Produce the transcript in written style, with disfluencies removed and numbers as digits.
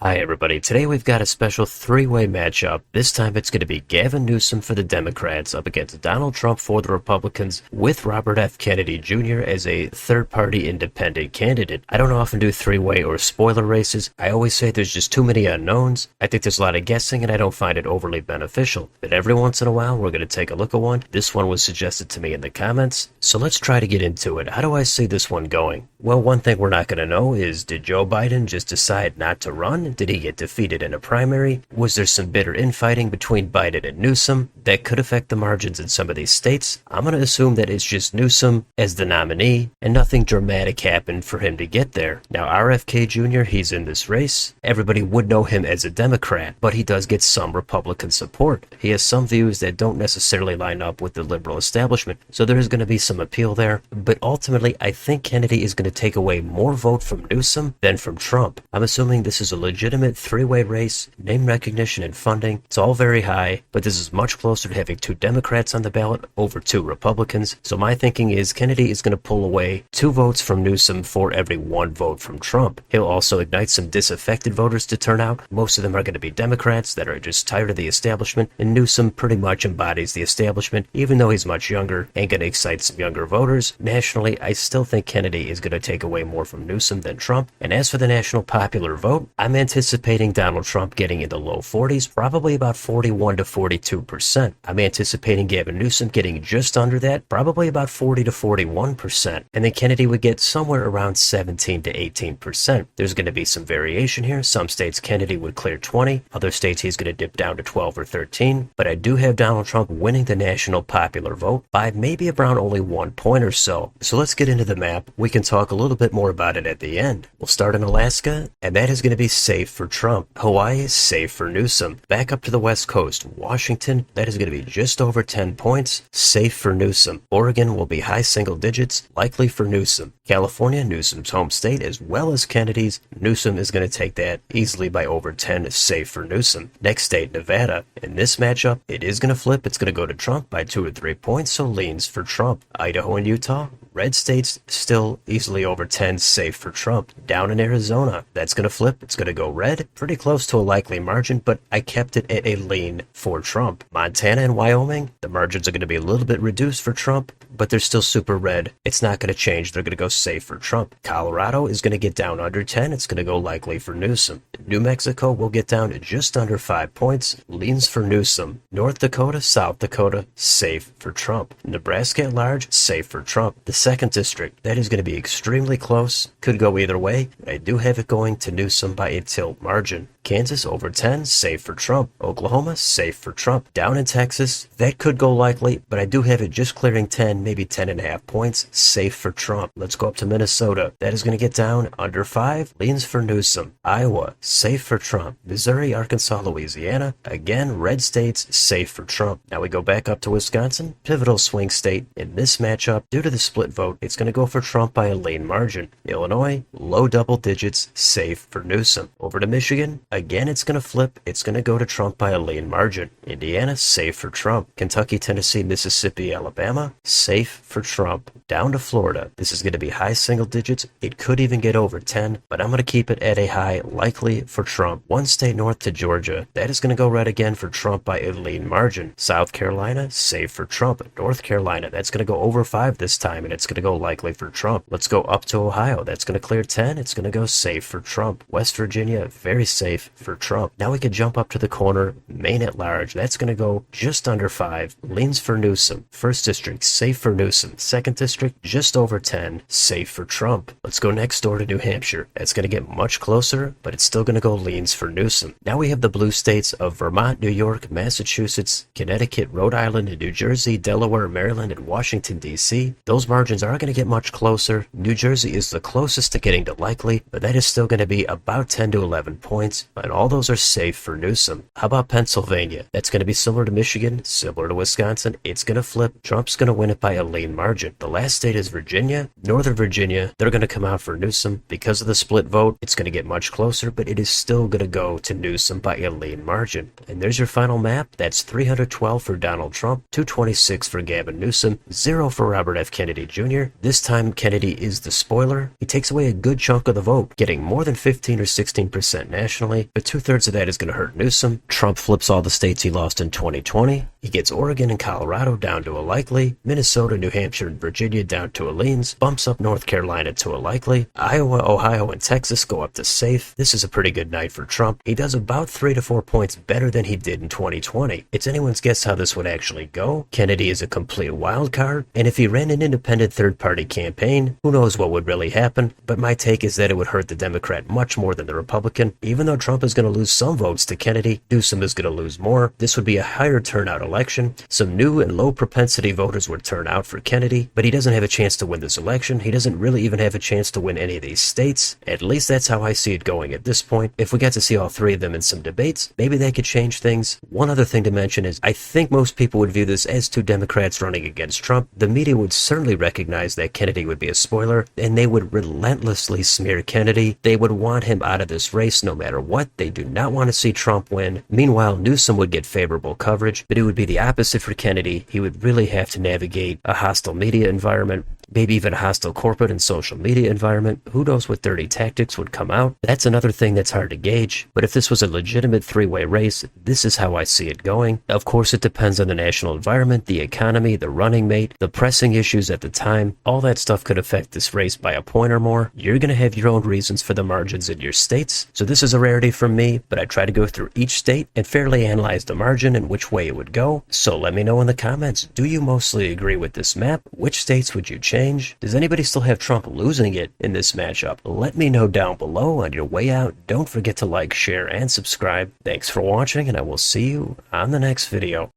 Hi everybody, today we've got a special three-way matchup. This time it's going to be Gavin Newsom for the Democrats up against Donald Trump for the Republicans with Robert F. Kennedy Jr. as a third-party independent candidate. I don't often do three-way or spoiler races. I always say there's just too many unknowns. I think there's a lot of guessing and I don't find it overly beneficial. But every once in a while we're going to take a look at one. This one was suggested to me in the comments, so let's try to get into it. How do I see this one going? Well, one thing we're not going to know is, did Joe Biden just decide not to run? Did he get defeated in a primary? Was there some bitter infighting between Biden and Newsom that could affect the margins in some of these states? I'm going to assume that it's just Newsom as the nominee and nothing dramatic happened for him to get there. Now, RFK Jr., he's in this race. Everybody would know him as a Democrat, but he does get some Republican support. He has some views that don't necessarily line up with the liberal establishment, so there is going to be some appeal there. But ultimately, I think Kennedy is going to take away more vote from Newsom than from Trump. I'm assuming this is a legitimate three-way race, name recognition and funding. It's all very high, but this is much closer to having two Democrats on the ballot over two Republicans. So my thinking is Kennedy is going to pull away 2 votes from Newsom for every 1 vote from Trump. He'll also ignite some disaffected voters to turn out. Most of them are going to be Democrats that are just tired of the establishment, and Newsom pretty much embodies the establishment, even though he's much younger and going to excite some younger voters. Nationally, I still think Kennedy is going to take away more from Newsom than Trump. And as for the national popular vote, I'm anticipating Donald Trump getting in the low 40s, probably about 41 to 42%. I'm anticipating Gavin Newsom getting just under that, probably about 40 to 41%. And then Kennedy would get somewhere around 17 to 18%. There's going to be some variation here. Some states Kennedy would clear 20, other states he's going to dip down to 12 or 13. But I do have Donald Trump winning the national popular vote by maybe around only 1 point or so. So let's get into the map. We can talk a little bit more about it at the end. We'll start in Alaska, and that is going to be safe for Trump. Hawaii is safe for Newsom. Back up to the West Coast, Washington, that is going to be just over 10 points, safe for Newsom. Oregon will be high single digits, likely for Newsom. California, Newsom's home state, as well as Kennedy's. Newsom is going to take that easily by over 10, safe for Newsom. Next state, Nevada. In this matchup, it is going to flip. It's going to go to Trump by 2 or 3 points, so leans for Trump. Idaho and Utah, red states, still easily over 10, safe for Trump. Down in Arizona, that's going to flip. It's going to go red, pretty close to a likely margin, but I kept it at a lean for Trump. Montana and Wyoming, the margins are going to be a little bit reduced for Trump, but they're still super red. It's not going to change. They're going to go safe for Trump. Colorado is going to get down under 10. It's going to go likely for Newsom. New Mexico will get down to just under 5 points, leans for Newsom. North Dakota, South Dakota, safe for Trump. Nebraska at large, safe for Trump. The 2nd district, that is going to be extremely close. Could go either way. I do have it going to Newsom by a tilt margin. Kansas over 10, safe for Trump. Oklahoma, safe for Trump. Down in Texas, that could go likely, but I do have it just clearing 10, maybe 10.5 points, safe for Trump. Let's go up to Minnesota. That is going to get down under 5, leans for Newsom. Iowa, safe for Trump. Missouri, Arkansas, Louisiana, again, red states, safe for Trump. Now we go back up to Wisconsin, pivotal swing state. In this matchup, due to the split vote, it's going to go for Trump by a lean margin. Illinois, low double digits, safe for Newsom. Over to Michigan, again, it's going to flip. It's going to go to Trump by a lean margin. Indiana, safe for Trump. Kentucky, Tennessee, Mississippi, Alabama, safe for Trump. Down to Florida. This is going to be high single digits. It could even get over 10, but I'm going to keep it at a high, likely for Trump. One state north to Georgia. That is going to go red again for Trump by a lean margin. South Carolina, safe for Trump. North Carolina, that's going to go over 5 this time, and it's going to go likely for Trump. Let's go up to Ohio. That's going to clear 10. It's going to go safe for Trump. West Virginia, very safe for Trump. Now we can jump up to the corner, Maine at large. That's going to go just under 5, leans for Newsom. 1st district, safe for Newsom. 2nd district, just over 10, safe for Trump. Let's go next door to New Hampshire. That's going to get much closer, but it's still going to go leans for Newsom. Now we have the blue states of Vermont, New York, Massachusetts, Connecticut, Rhode Island, New Jersey, Delaware, Maryland, and Washington, D.C. Those margins are going to get much closer. New Jersey is the closest to getting to likely, but that is still going to be about 10 to 11 points, and all those are safe for Newsom. How about Pennsylvania? That's going to be similar to Michigan, similar to Wisconsin. It's going to flip. Trump's going to win it by a lean margin. The last state is Virginia. Northern Virginia, they're going to come out for Newsom. Because of the split vote, it's going to get much closer, but it is still going to go to Newsom by a lean margin. And there's your final map. That's 312 for Donald Trump, 226 for Gavin Newsom, 0 for Robert F. Kennedy Jr. This time, Kennedy is the spoiler. He takes away a good chunk of the vote, getting more than 15 or 16% nationally, but 2/3 of that is going to hurt Newsom. Trump flips all the states he lost in 2020. He gets Oregon and Colorado down to a likely, Minnesota, New Hampshire, and Virginia down to a leans, bumps up North Carolina to a likely, Iowa, Ohio, and Texas go up to safe. This is a pretty good night for Trump. He does about 3 to 4 points better than he did in 2020. It's anyone's guess how this would actually go. Kennedy is a complete wild card, and if he ran an independent third-party campaign, who knows what would really happen, but my take is that it would hurt the Democrat much more than the Republican. Even though Trump is going to lose some votes to Kennedy, Newsom is going to lose more. This would be a higher turnout election. Some new and low propensity voters would turn out for Kennedy, but he doesn't have a chance to win this election. He doesn't really even have a chance to win any of these states. At least that's how I see it going at this point. If we got to see all three of them in some debates, maybe they could change things. One other thing to mention is I think most people would view this as two Democrats running against Trump. The media would certainly recognize that Kennedy would be a spoiler, and they would relentlessly smear Kennedy. They would want him out of this race no matter what. They do not want to see Trump win. Meanwhile, Newsom would get favorable coverage, but it would be the opposite for Kennedy. He would really have to navigate a hostile media environment, maybe even a hostile corporate and social media environment. Who knows what dirty tactics would come out? That's another thing that's hard to gauge. But if this was a legitimate three-way race, this is how I see it going. Of course, it depends on the national environment, the economy, the running mate, the pressing issues at the time. All that stuff could affect this race by a point or more. You're going to have your own reasons for the margins in your states. So this is a rarity from me, but I try to go through each state and fairly analyze the margin and which way it would go. So let me know in the comments, do you mostly agree with this map? Which states would you change? Does anybody still have Trump losing it in this matchup? Let me know down below. On your way out, don't forget to like, share, and subscribe. Thanks for watching, and I will see you on the next video.